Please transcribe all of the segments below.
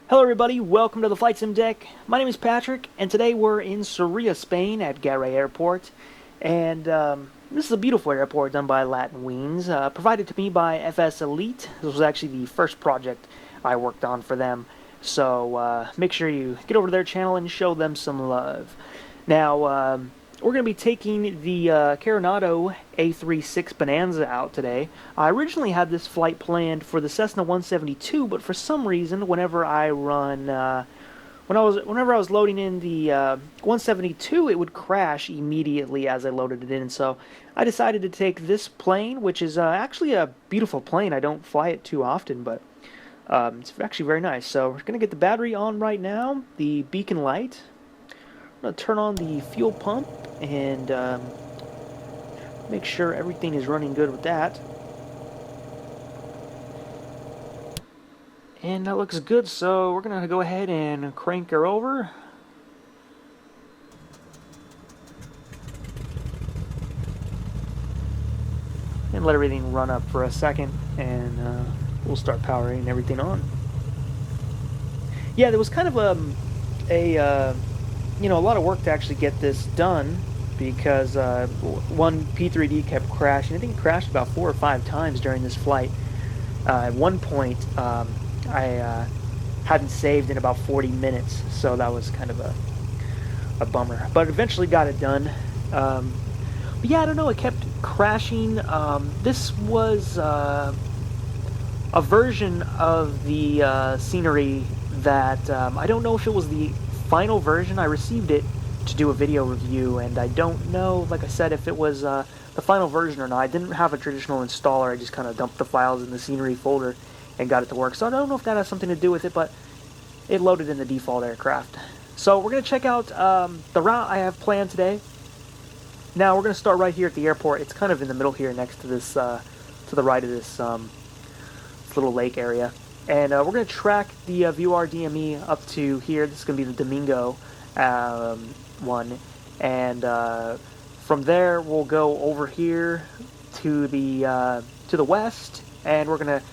Hello everybody, welcome to the Flight Sim Deck. My name is Patrick, and today we're in Soria, Spain at Garray Airport. And this is a beautiful airport done by Latin Wings, provided to me by FSElite. This was actually the first project I worked on for them. So make sure you get over to their channel and show them some love. Now, we're going to be taking the Carenado A36 Bonanza out today. I originally had this flight planned for the Cessna 172, but for some reason, whenever I run, whenever I was loading in the 172, it would crash immediately as I loaded it in. So I decided to take this plane, which is actually a beautiful plane. I don't fly it too often, but it's actually very nice. So we're going to get the battery on right now, the beacon light. I'm going to turn on the fuel pump and make sure everything is running good with that. And that looks good, so we're going to go ahead and crank her over. And let everything run up for a second, and we'll start powering everything on. Yeah, there was kind of a lot of work to actually get this done, because one P3D kept crashing. I think it crashed about 4 or 5 times during this flight. At one point, I hadn't saved in about 40 minutes, so that was kind of a bummer. But eventually got it done. But yeah, I don't know, it kept crashing. This was a version of the scenery that I don't know if it was the final version. I received it to do a video review, and I don't know, like I said, if it was the final version or not. I didn't have a traditional installer. I just kind of dumped the files in the scenery folder and got it to work. So I don't know if that has something to do with it, but it loaded in the default aircraft. So we're going to check out the route I have planned today. Now we're going to start right here at the airport. It's kind of in the middle here next to this, to the right of this little lake area. And we're going to track the VOR DME up to here. This is going to be the Domingo one. And from there, we'll go over here to the west. And we're going to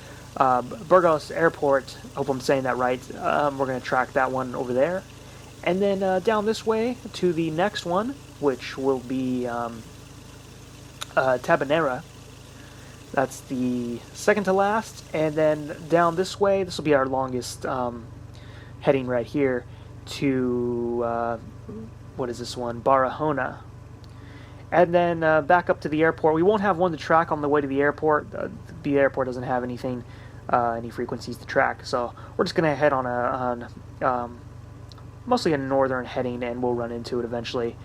Burgos Airport. Hope I'm saying that right. We're going to track that one over there. And then down this way to the next one, which will be Tabanera. That's the second to last, and then down this way, this will be our longest heading right here to, what is this one, Barahona. And then back up to the airport. We won't have one to track on the way to the airport. The airport doesn't have anything, any frequencies to track, so we're just going to head on mostly a northern heading, and we'll run into it eventually.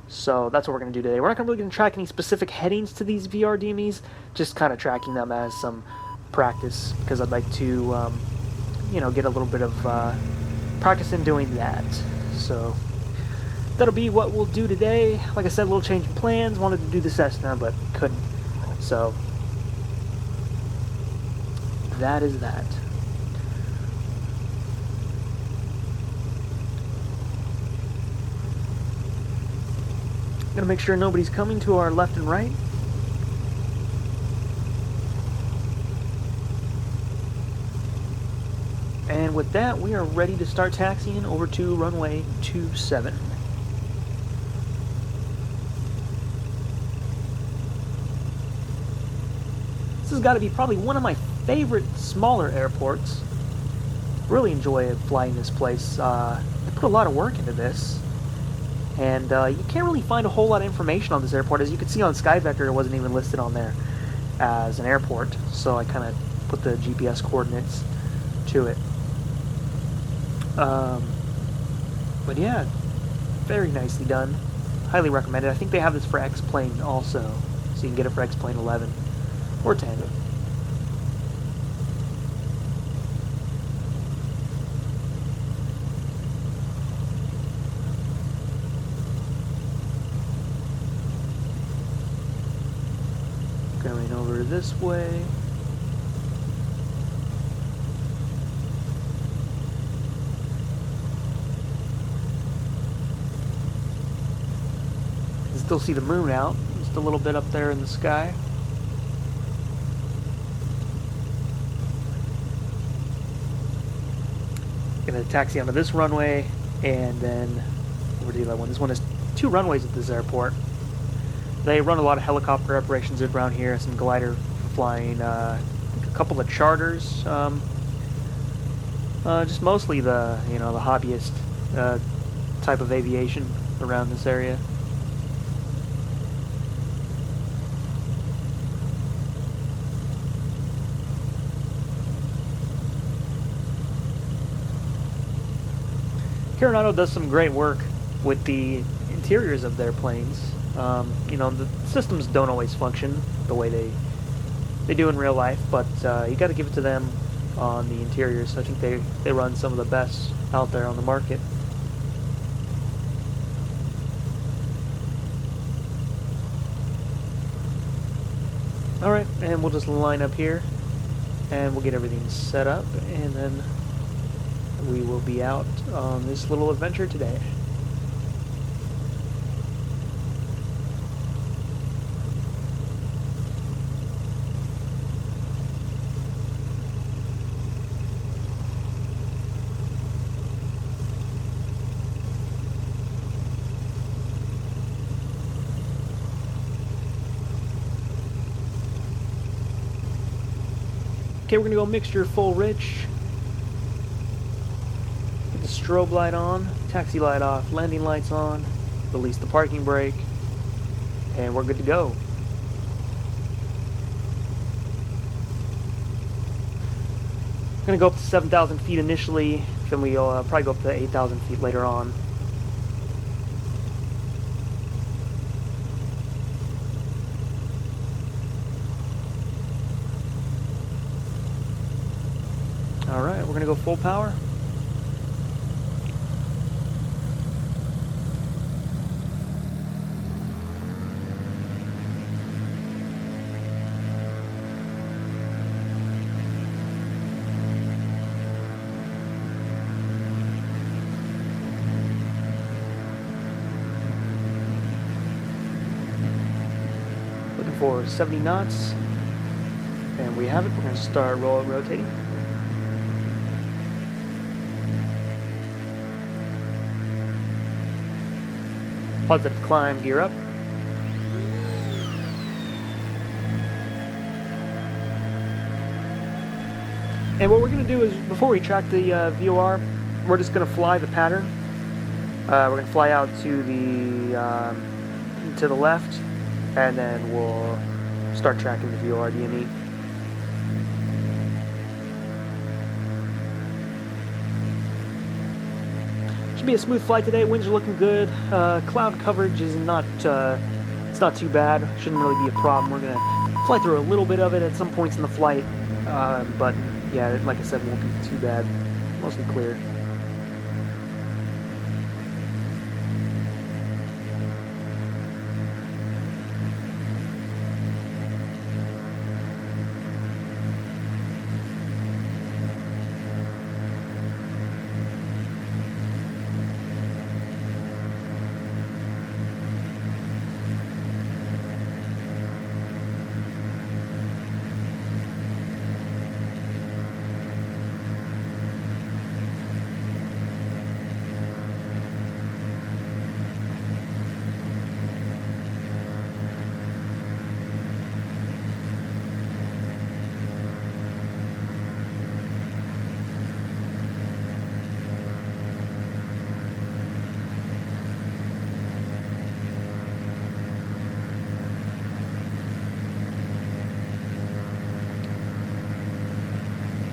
So that's what we're going to do today. We're not really going to track any specific headings to these VR DMEs, just kind of tracking them as some practice, because I'd like to, get a little bit of practice in doing that. So that'll be what we'll do today. Like I said, a little change in plans. Wanted to do the Cessna, but couldn't. So that is that. Gonna make sure nobody's coming to our left and right. And with that, we are ready to start taxiing over to runway 27. This has got to be probably one of my favorite smaller airports. Really enjoy flying this place. I put a lot of work into this. And you can't really find a whole lot of information on this airport. As you can see on SkyVector, it wasn't even listed on there as an airport. So I kind of put the GPS coordinates to it. But yeah, very nicely done. Highly recommended. I think they have this for X-Plane also. So you can get it for X-Plane 11 or 10. Going over this way. You can still see the moon out, just a little bit up there in the sky. Gonna taxi onto this runway, and then over to the other one. This one has 2 runways at this airport. They run a lot of helicopter operations around here, some glider flying, a couple of charters, just mostly the the hobbyist type of aviation around this area. Carenado does some great work with the interiors of their planes. The systems don't always function the way they do in real life, but you got to give it to them on the interiors. I think they run some of the best out there on the market. Alright, and we'll just line up here, and we'll get everything set up, and then we will be out on this little adventure today. Okay, we're gonna go mixture full rich. Get the strobe light on, taxi light off, landing lights on, release the parking brake, and we're good to go. I'm gonna go up to 7,000 feet initially, then we'll probably go up to 8,000 feet later on. Alright, we're gonna go full power. Looking for 70 knots. And we have it. We're gonna start rotating. Positive climb, gear up. And what we're going to do is, before we track the VOR, we're just going to fly the pattern. We're going to fly out to the left, and then we'll start tracking the VOR DME. Be a smooth flight today. Winds are looking good. Cloud coverage is not it's not too bad. Shouldn't really be a problem. We're gonna fly through a little bit of it at some points in the flight, but yeah, like I said, won't be too bad. Mostly clear.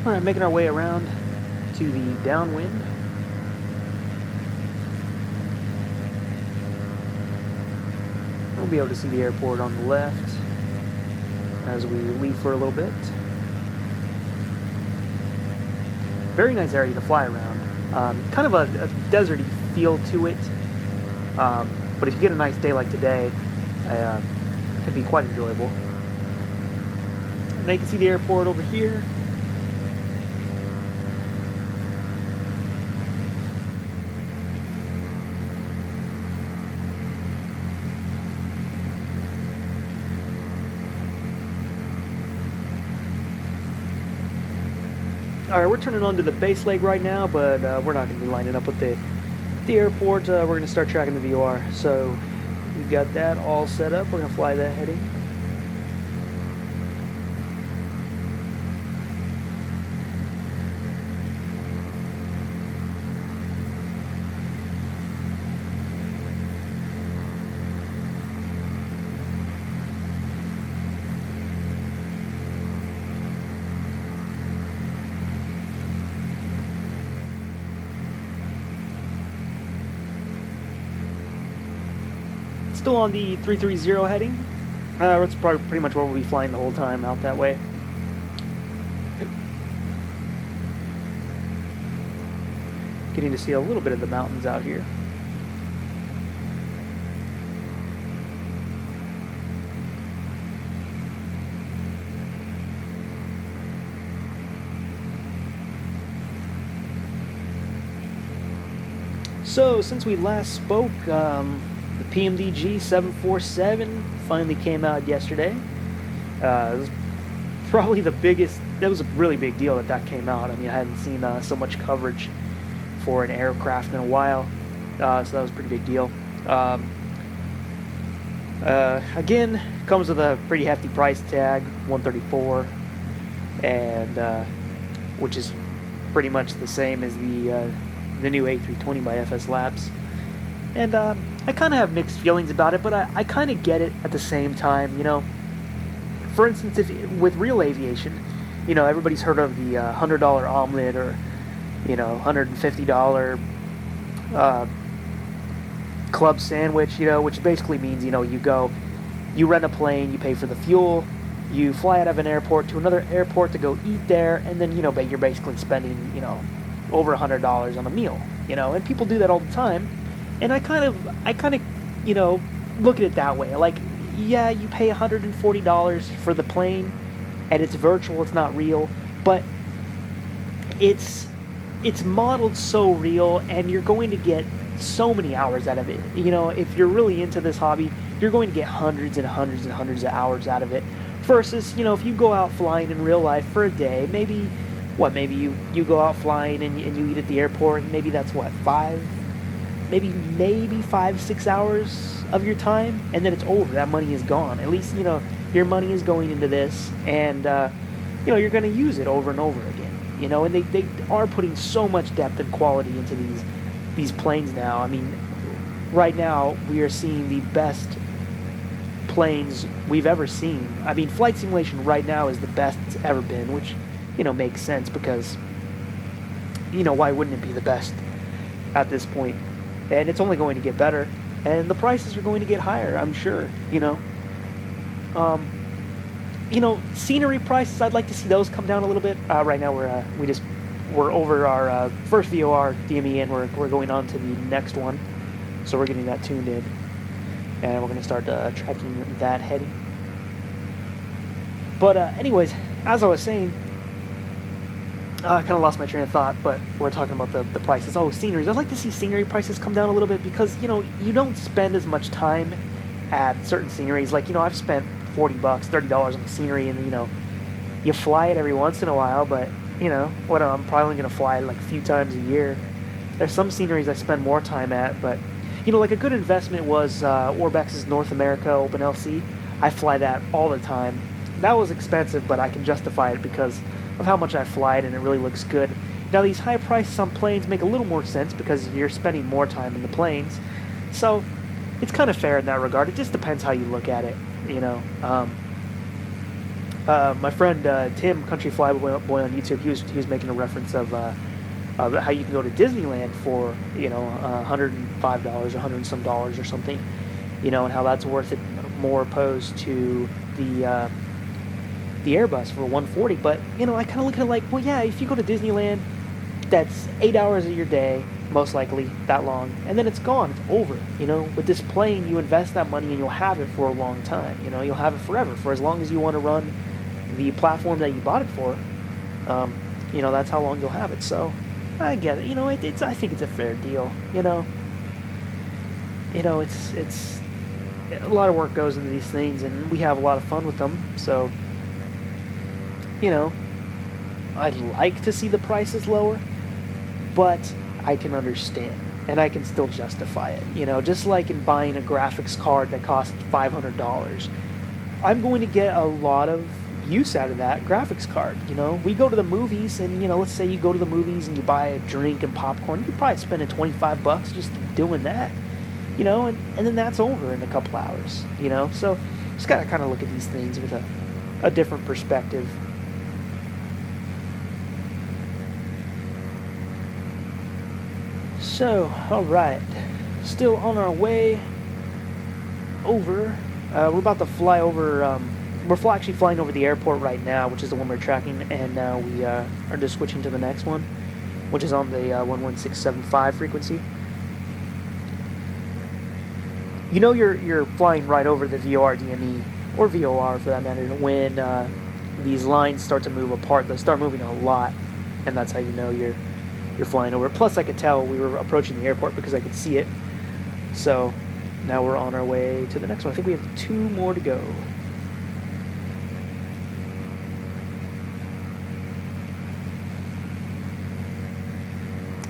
Alright, making our way around to the downwind. We'll be able to see the airport on the left as we leave for a little bit. Very nice area to fly around. Kind of a deserty feel to it, but if you get a nice day like today, it could be quite enjoyable. Now you can see the airport over here. Alright, we're turning on to the base leg right now, but we're not going to be lining up with the airport. We're going to start tracking the VOR. So we've got that all set up. We're going to fly that heading. Still on the 330 heading. That's probably pretty much where we'll be flying the whole time out that way. Getting to see a little bit of the mountains out here. So, since we last spoke, the PMDG 747 finally came out yesterday. It was probably the biggest, that was a really big deal that came out. I mean, I hadn't seen so much coverage for an aircraft in a while, so that was a pretty big deal. Again, comes with a pretty hefty price tag, $134, and which is pretty much the same as the new A320 by FS Labs. And I kind of have mixed feelings about it, but I kind of get it at the same time, you know. For instance, with real aviation, you know, everybody's heard of the $100 omelet or, you know, $150 club sandwich, you know, which basically means, you know, you rent a plane, you pay for the fuel, you fly out of an airport to another airport to go eat there, and then, you know, you're basically spending, you know, over $100 on a meal, you know, and people do that all the time. And I kind of, you know, look at it that way. Like, yeah, you pay $140 for the plane, and it's virtual, it's not real, but it's modeled so real, and you're going to get so many hours out of it. You know, if you're really into this hobby, you're going to get hundreds and hundreds and hundreds of hours out of it. Versus, you know, if you go out flying in real life for a day, maybe you go out flying and you eat at the airport, and maybe that's what, maybe 5-6 hours of your time, and then it's over. That money is gone. At least, you know, your money is going into this, and you know, you're going to use it over and over again. You know, and they are putting so much depth and quality into these planes now. I mean, right now we are seeing the best planes we've ever seen. I mean, flight simulation right now is the best it's ever been, which, you know, makes sense because, you know, why wouldn't it be the best at this point? And it's only going to get better, and the prices are going to get higher, I'm sure. You know, scenery prices, I'd like to see those come down a little bit. Right now we're over our first VOR DME, and we're going on to the next one, so we're getting that tuned in, and we're going to start tracking that heading. But anyways, as I was saying, I kind of lost my train of thought, but we're talking about the prices. Oh, sceneries. I'd like to see scenery prices come down a little bit because, you know, you don't spend as much time at certain sceneries. Like, you know, I've spent $40, $30 on the scenery, and, you know, you fly it every once in a while, but, you know, I'm probably going to fly it like a few times a year. There's some sceneries I spend more time at, but, you know, like a good investment was Orbx's North America openLC. I fly that all the time. That was expensive, but I can justify it because of how much I fly it, and it really looks good. Now, these high prices on planes make a little more sense because you're spending more time in the planes, so it's kind of fair in that regard. It just depends how you look at it, you know. My friend Tim, Country Flyboy on YouTube, he was making a reference of how you can go to Disneyland for, you know, $105, $100 and some dollars or something, you know, and how that's worth it more opposed to the Airbus for $140. But, you know, I kind of look at it like, well, yeah, if you go to Disneyland, that's 8 hours of your day, most likely, that long, and then it's gone, it's over. You know, with this plane, you invest that money and you'll have it for a long time. You know, you'll have it forever, for as long as you want to run the platform that you bought it for. You know, that's how long you'll have it. So I get it. You know, I think it's a fair deal. You know, it's a lot of work goes into these things, and we have a lot of fun with them. So, you know, I'd like to see the prices lower, but I can understand, and I can still justify it. You know, just like in buying a graphics card that costs $500, I'm going to get a lot of use out of that graphics card. You know, we go to the movies, and you know, let's say you go to the movies and you buy a drink and popcorn, you could probably spend $25 just doing that. You know, and then that's over in a couple hours. You know, so just gotta kind of look at these things with a different perspective. So, alright, still on our way over. We're about to fly over, we're actually flying over the airport right now, which is the one we're tracking, and now we are just switching to the next one, which is on the 11675 frequency. You know you're flying right over the VOR DME, or VOR for that matter, when these lines start to move apart. They start moving a lot, and that's how you know you're flying over. Plus, I could tell we were approaching the airport because I could see it. So now we're on our way to the next one. I think we have 2 more to go.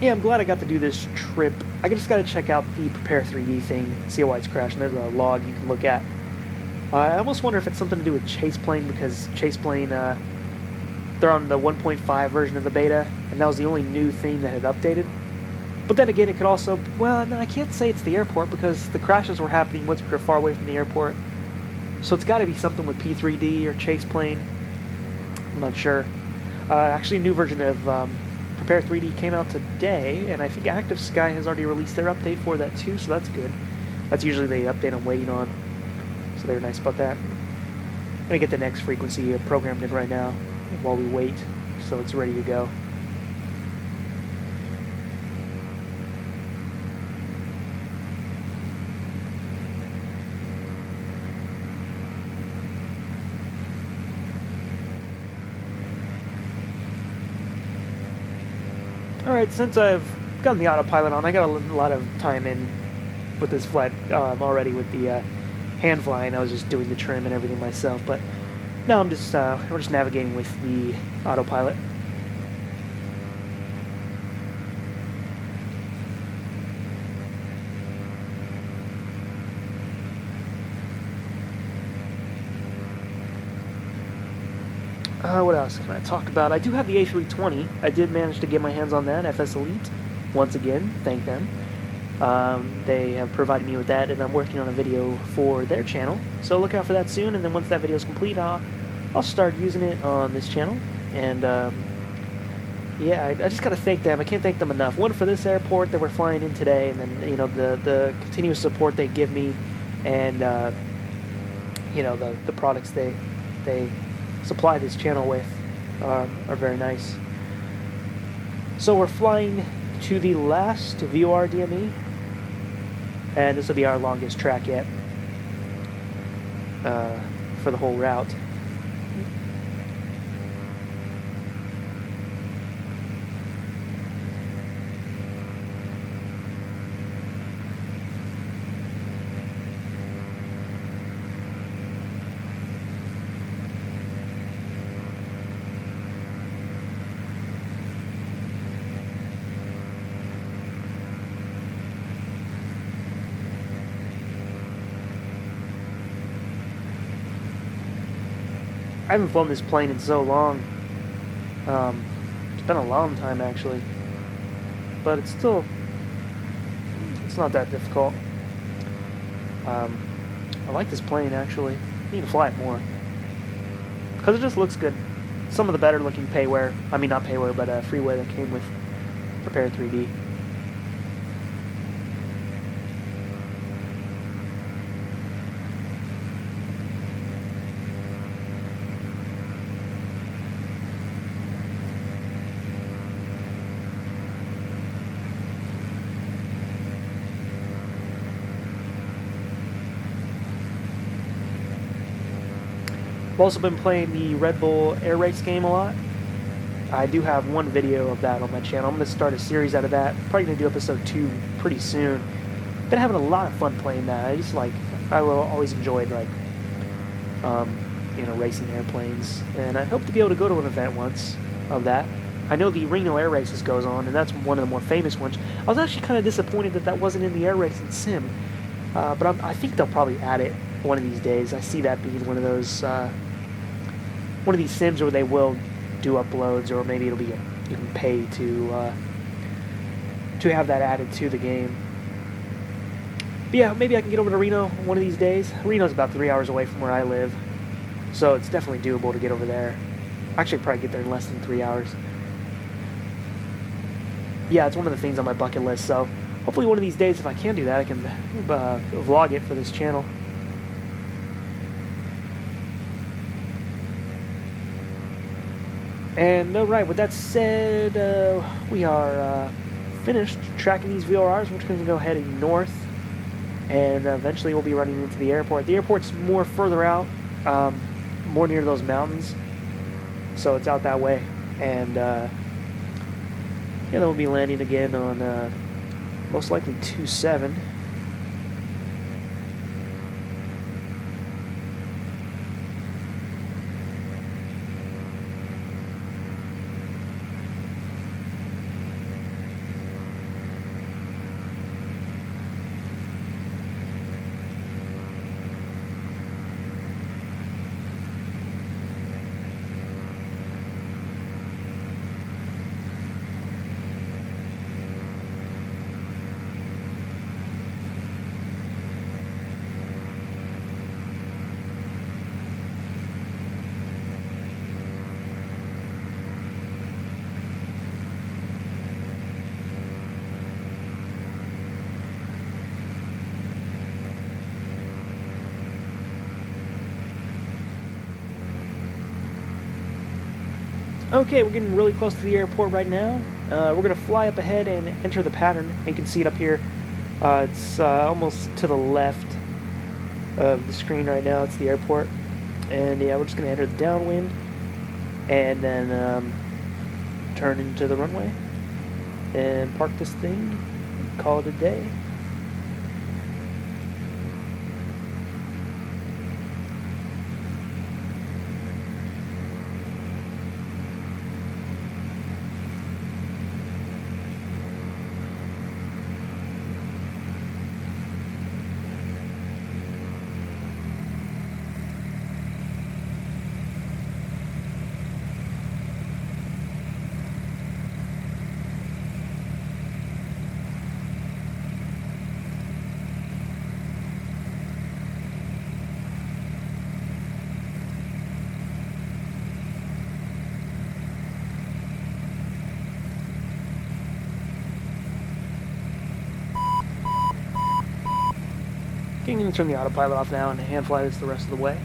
Yeah, I'm glad I got to do this trip. I just got to check out the Prepar3D thing, see why it's crashing. There's a log you can look at. I almost wonder if it's something to do with Chaseplane, because Chaseplane, they're on the 1.5 version of the beta, and that was the only new thing that had updated. But then again, it could also, well, no, I can't say it's the airport, because the crashes were happening once we were far away from the airport. So it's got to be something with P3D or Chaseplane. I'm not sure. Actually, a new version of Prepar3D came out today, and I think Active Sky has already released their update for that too, so that's good. That's usually the update I'm waiting on, so they were nice about that. I'm going to get the next frequency programmed in right now while we wait, so it's ready to go. Alright, since I've gotten the autopilot on, I got a lot of time in with this flight already with the hand flying. I was just doing the trim and everything myself, but now we're just navigating with the autopilot. What else can I talk about? I do have the A320. I did manage to get my hands on that, FSElite. Once again, thank them. They have provided me with that, and I'm working on a video for their channel. So look out for that soon, and then once that video is complete, I'll start using it on this channel. And yeah, I just gotta thank them. I can't thank them enough. One, for this airport that we're flying in today, and then you know the continuous support they give me, and you know the products they supply this channel with are very nice. So we're flying to the last VOR DME, and this will be our longest track yet for the whole route. I haven't flown this plane in so long. It's been a long time actually, but it's not that difficult. I like this plane actually. I need to fly it more because it just looks good. Some of the better looking payware, I mean not payware, but freeware that came with Prepar3D. I've also been playing the Red Bull Air Race game a lot. I do have one video of that on my channel. I'm going to start a series out of that. Probably going to do episode 2 pretty soon. Been having a lot of fun playing that. I always enjoyed you know, racing airplanes, and I hope to be able to go to an event once. of that. I know the Reno Air Races goes on, and that's one of the more famous ones. I was actually kind of disappointed that that wasn't in the Air Racing sim, but I think they'll probably add it one of these days. I see that being one of those, one of these sims where they will do uploads, or maybe it'll be you can pay to have that added to the game. But yeah, maybe I can get over to Reno one of these days. Reno's about 3 hours away from where I live, so it's definitely doable to get over there. Actually, I'd probably get there in less than 3 hours. Yeah, it's one of the things on my bucket list, so hopefully one of these days, if I can do that, I can vlog it for this channel. And alright, with that said, we are finished tracking these VORs. We're just going to go heading north, and eventually we'll be running into the airport. The airport's more further out, more near those mountains, so it's out that way. And yeah, then we'll be landing again on most likely 27. Okay, we're getting really close to the airport right now. We're going to fly up ahead and enter the pattern. You can see it up here. It's almost to the left of the screen right now. It's the airport. And yeah, we're just going to enter the downwind and then turn into the runway and park this thing and call it a day. I'm going to turn the autopilot off now and hand fly this the rest of the way.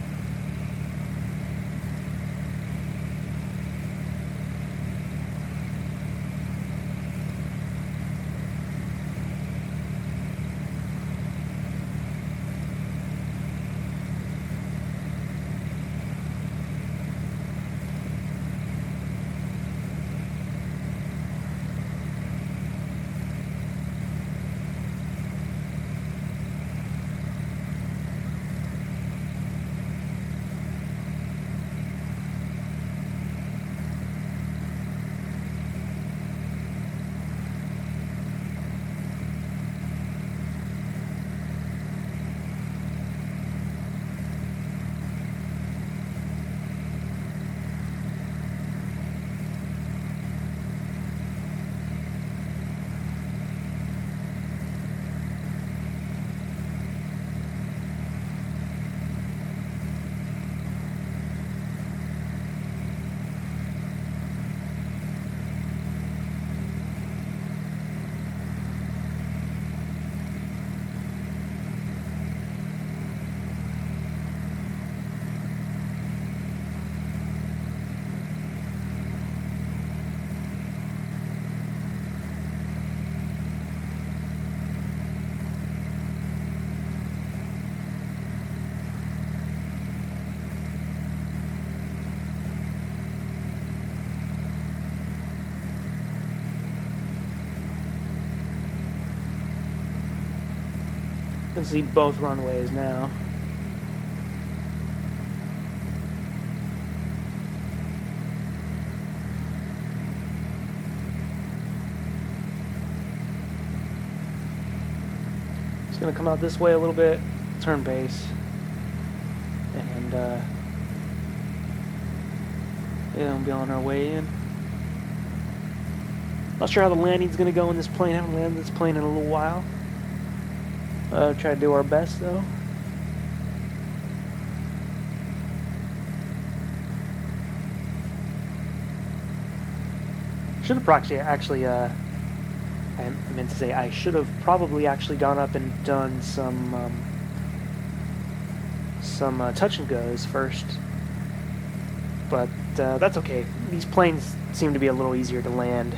You can see both runways now. Just gonna come out this way a little bit, turn base, and yeah, we'll be on our way in. Not sure how the landing's gonna go in this plane. I haven't landed this plane in a little while. Try to do our best though. Should have actually, I meant to say I should have probably actually gone up and done some touch and goes first, but that's okay. These planes seem to be a little easier to land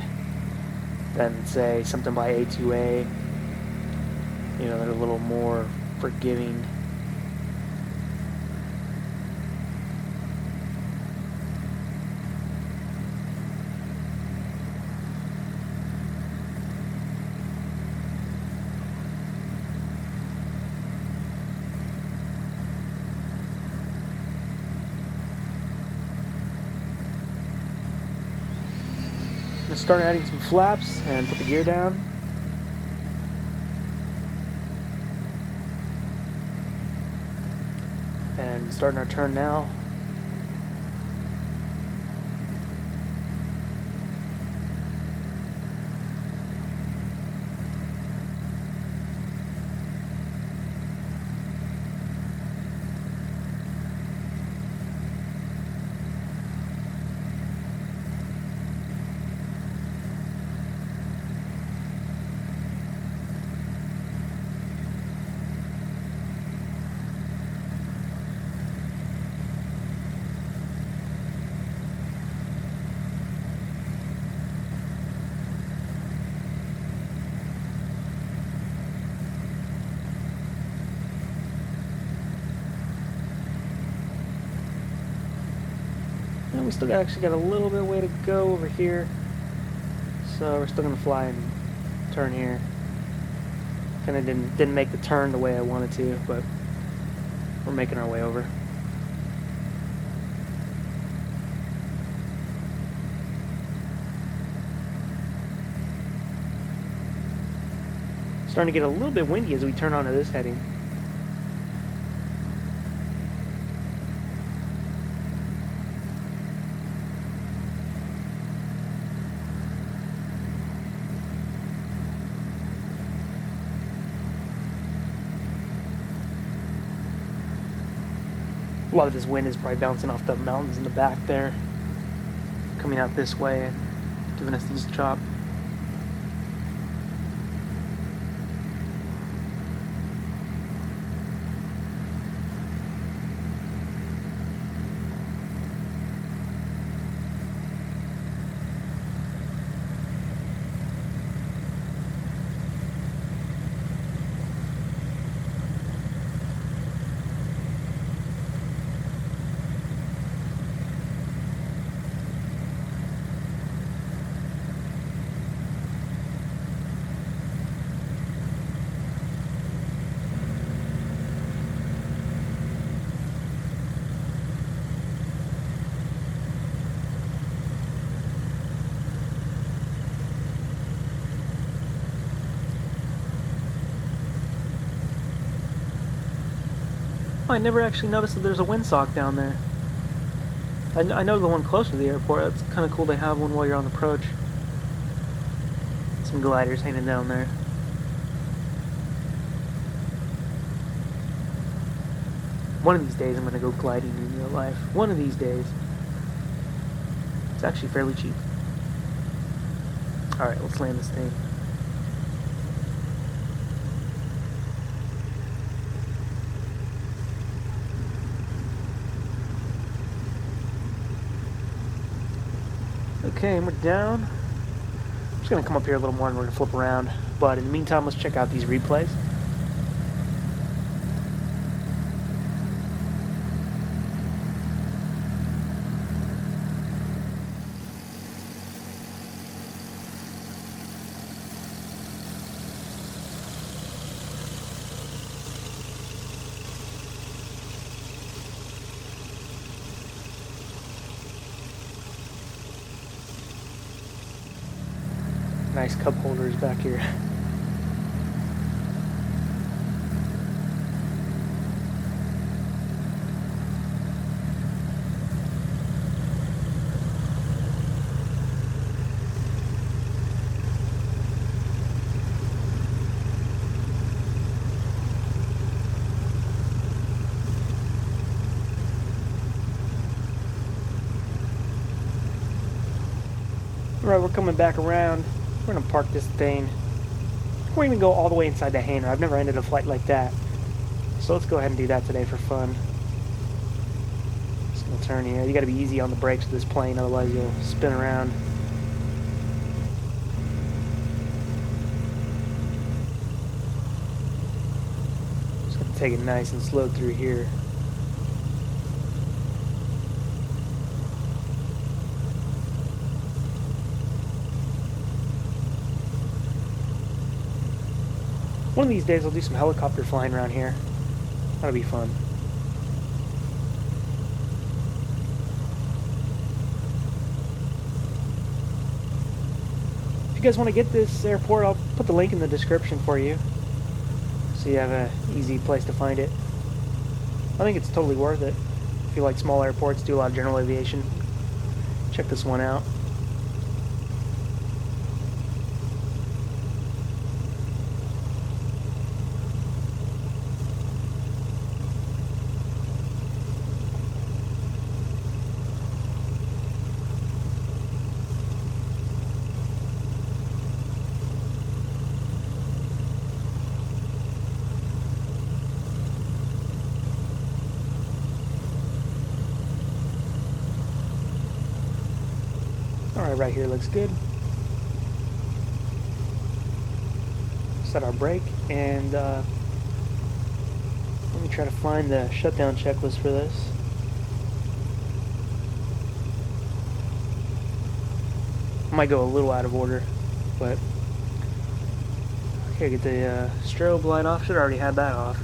than, say, something by A2A. You know, they're a little more forgiving. I'm gonna start adding some flaps and put the gear down. And starting our turn now. And we still actually got a little bit of way to go over here, so we're still gonna fly and turn here. Kind of didn't make the turn the way I wanted to, but we're making our way over. Starting to get a little bit windy as we turn onto this heading. A lot of this wind is probably bouncing off the mountains in the back there, coming out this way and giving us these chop. I never actually noticed that there's a windsock down there. I know the one closer to the airport. It's kind of cool to have one while you're on the approach. Some gliders hanging down there. One of these days I'm going to go gliding in real life. One of these days. It's actually fairly cheap. Alright, let's land this thing. Okay, and we're down. I'm just going to come up here a little more and we're going to flip around. But in the meantime, let's check out these replays. Nice cup holders back here. Alright, we're coming back around. We're going to park this thing. We're going to go all the way inside the hangar. I've never ended a flight like that. So let's go ahead and do that today for fun. Just going to turn here. You got to be easy on the brakes with this plane, otherwise you'll spin around. Just going to take it nice and slow through here. One of these days I'll do some helicopter flying around here. That'll be fun. If you guys want to get this airport, I'll put the link in the description for you, so you have an easy place to find it. I think it's totally worth it. If you like small airports, do a lot of general aviation, check this one out. Alright, right here looks good. Set our brake, and let me try to find the shutdown checklist for this. I might go a little out of order, but okay, get the strobe light off. Should already have that off.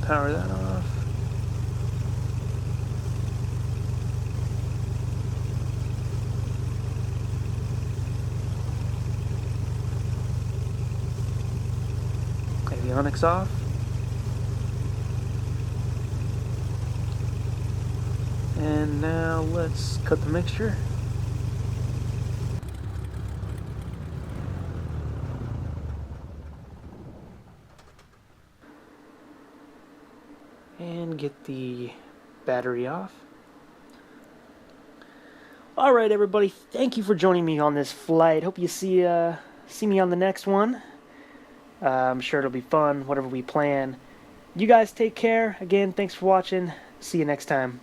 Power that off. Avionics off. And now let's cut the mixture. And get the battery off. Alright everybody, thank you for joining me on this flight. Hope you see me on the next one. I'm sure it'll be fun, whatever we plan. You guys take care. Again, thanks for watching. See you next time.